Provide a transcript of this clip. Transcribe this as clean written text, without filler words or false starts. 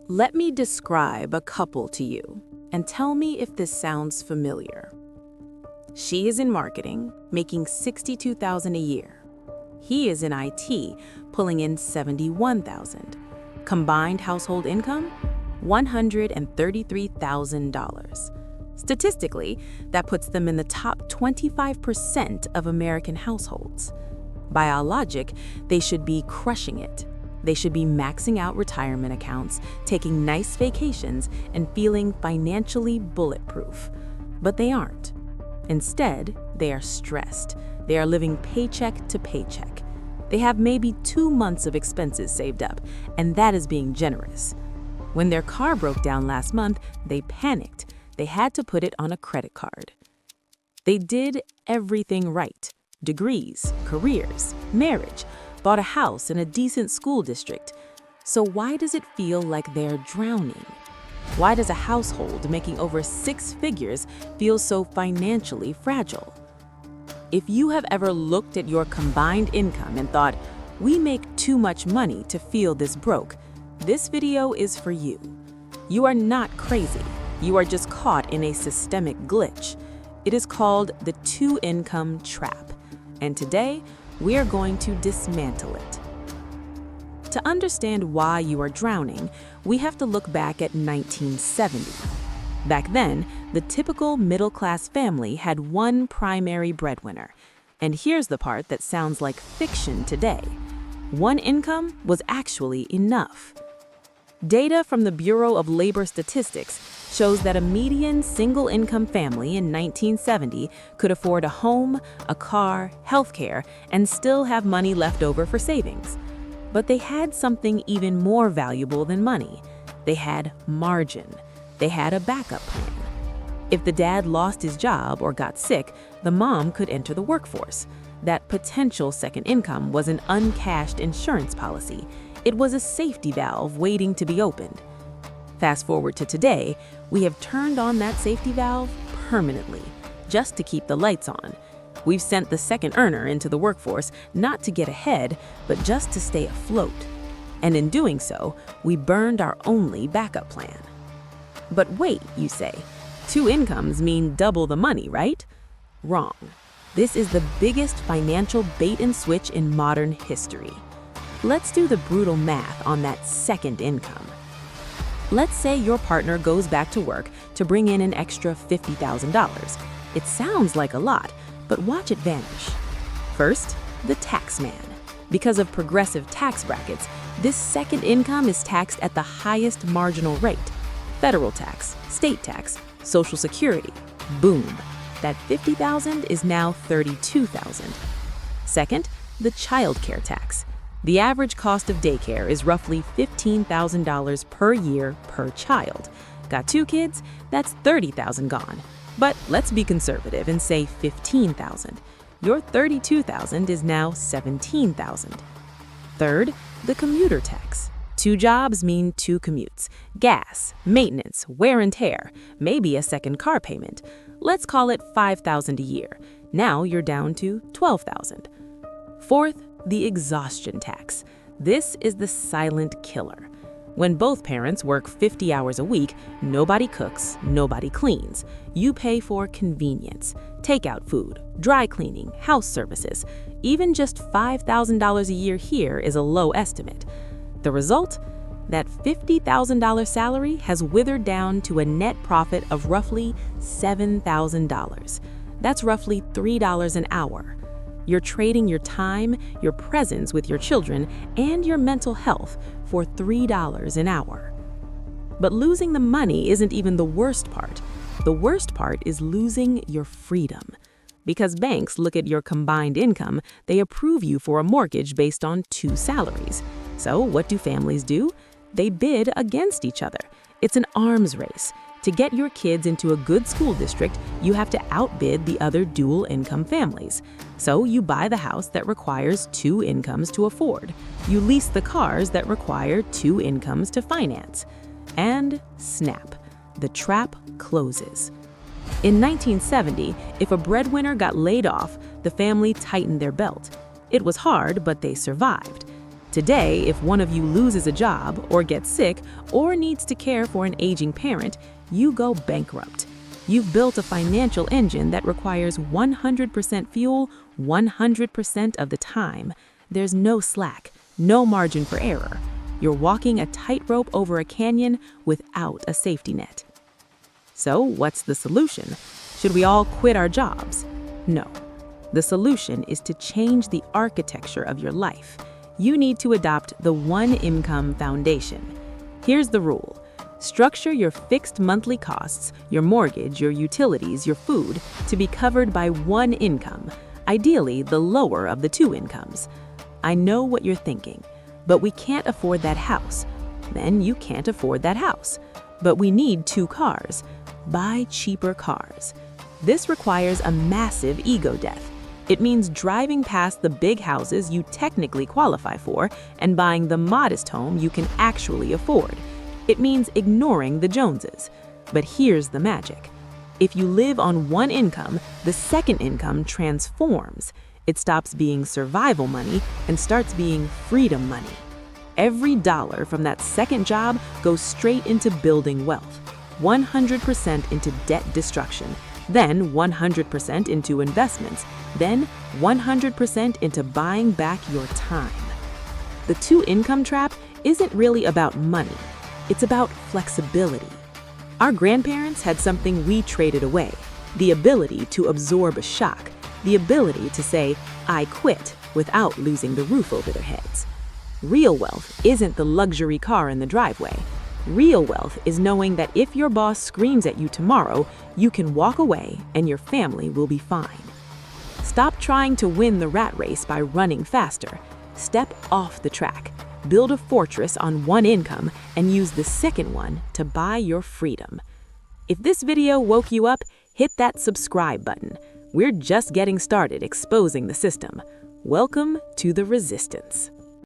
Let me describe a couple to you and tell me if this sounds familiar. She is in marketing, making $62,000 a year. He is in IT, pulling in $71,000. Combined household income, $133,000. Statistically, that puts them in the top 25% of American households. By our logic, they should be crushing it. They should be maxing out retirement accounts, taking nice vacations, and feeling financially bulletproof. But they aren't. Instead, they are stressed. They are living paycheck to paycheck. They have maybe 2 months of expenses saved up, and that is being generous. When their car broke down last month, they panicked. They had to put it on a credit card. They did everything right. Degrees, careers, marriage, bought a house in a decent school district. So why does it feel like they're drowning? Why does a household making over 6 figures feel so financially fragile? If you have ever looked at your combined income and thought, we make too much money to feel this broke, this video is for you. You are not crazy. You are just caught in a systemic glitch. It is called the two-income trap. And today, we are going to dismantle it. To understand why you are drowning, we have to look back at 1970. Back then, the typical middle-class family had one primary breadwinner. And here's the part that sounds like fiction today. One income was actually enough. Data from the Bureau of Labor Statistics shows that a median single-income family in 1970 could afford a home, a car, healthcare, and still have money left over for savings. But they had something even more valuable than money. They had margin. They had a backup plan. If the dad lost his job or got sick, the mom could enter the workforce. That potential second income was an uncashed insurance policy. It was a safety valve waiting to be opened. Fast forward to today, we have turned on that safety valve permanently, just to keep the lights on. We've sent the second earner into the workforce not to get ahead, but just to stay afloat. And in doing so, we burned our only backup plan. But wait, you say, 2 incomes mean double the money, right? Wrong. This is the biggest financial bait and switch in modern history. Let's do the brutal math on that second income. Let's say your partner goes back to work to bring in an extra $50,000. It sounds like a lot, but watch it vanish. First, the tax man. Because of progressive tax brackets, this second income is taxed at the highest marginal rate. Federal tax, state tax, Social Security. Boom. That $50,000 is now $32,000. Second, the child care tax. The average cost of daycare is roughly $15,000 per year per child. Got 2 kids? That's $30,000 gone. But let's be conservative and say $15,000. Your $32,000 is now $17,000. Third, the commuter tax. 2 jobs mean 2 commutes. Gas, maintenance, wear and tear, maybe a second car payment. Let's call it $5,000 a year. Now you're down to $12,000. Fourth, the exhaustion tax. This is the silent killer. When both parents work 50 hours a week, nobody cooks, nobody cleans. You pay for convenience, takeout food, dry cleaning, house services. Even just $5,000 a year here is a low estimate. The result? That $50,000 salary has withered down to a net profit of roughly $7,000. That's roughly $3 an hour. You're trading your time, your presence with your children, and your mental health for $3 an hour. But losing the money isn't even the worst part. The worst part is losing your freedom. Because banks look at your combined income, they approve you for a mortgage based on 2 salaries. So what do families do? They bid against each other. It's an arms race. To get your kids into a good school district, you have to outbid the other dual-income families. So you buy the house that requires 2 incomes to afford. You lease the cars that require 2 incomes to finance. And snap, the trap closes. In 1970, if a breadwinner got laid off, the family tightened their belt. It was hard, but they survived. Today, if one of you loses a job or gets sick or needs to care for an aging parent, you go bankrupt. You've built a financial engine that requires 100% fuel 100% of the time. There's no slack, no margin for error. You're walking a tightrope over a canyon without a safety net. So, what's the solution? Should we all quit our jobs? No. The solution is to change the architecture of your life. You need to adopt the one-income foundation. Here's the rule. Structure your fixed monthly costs, your mortgage, your utilities, your food, to be covered by one income, ideally the lower of the two incomes. I know what you're thinking, but we can't afford that house. Then you can't afford that house. But we need 2 cars. Buy cheaper cars. This requires a massive ego death. It means driving past the big houses you technically qualify for and buying the modest home you can actually afford. It means ignoring the Joneses. But here's the magic. If you live on one income, the second income transforms. It stops being survival money and starts being freedom money. Every dollar from that second job goes straight into building wealth, 100% into debt destruction, then 100% into investments, then 100% into buying back your time. The two-income trap isn't really about money. It's about flexibility. Our grandparents had something we traded away, the ability to absorb a shock, the ability to say, I quit, without losing the roof over their heads. Real wealth isn't the luxury car in the driveway. Real wealth is knowing that if your boss screams at you tomorrow, you can walk away and your family will be fine. Stop trying to win the rat race by running faster. Step off the track. Build a fortress on one income and use the second one to buy your freedom. If this video woke you up, hit that subscribe button. We're just getting started exposing the system. Welcome to the resistance.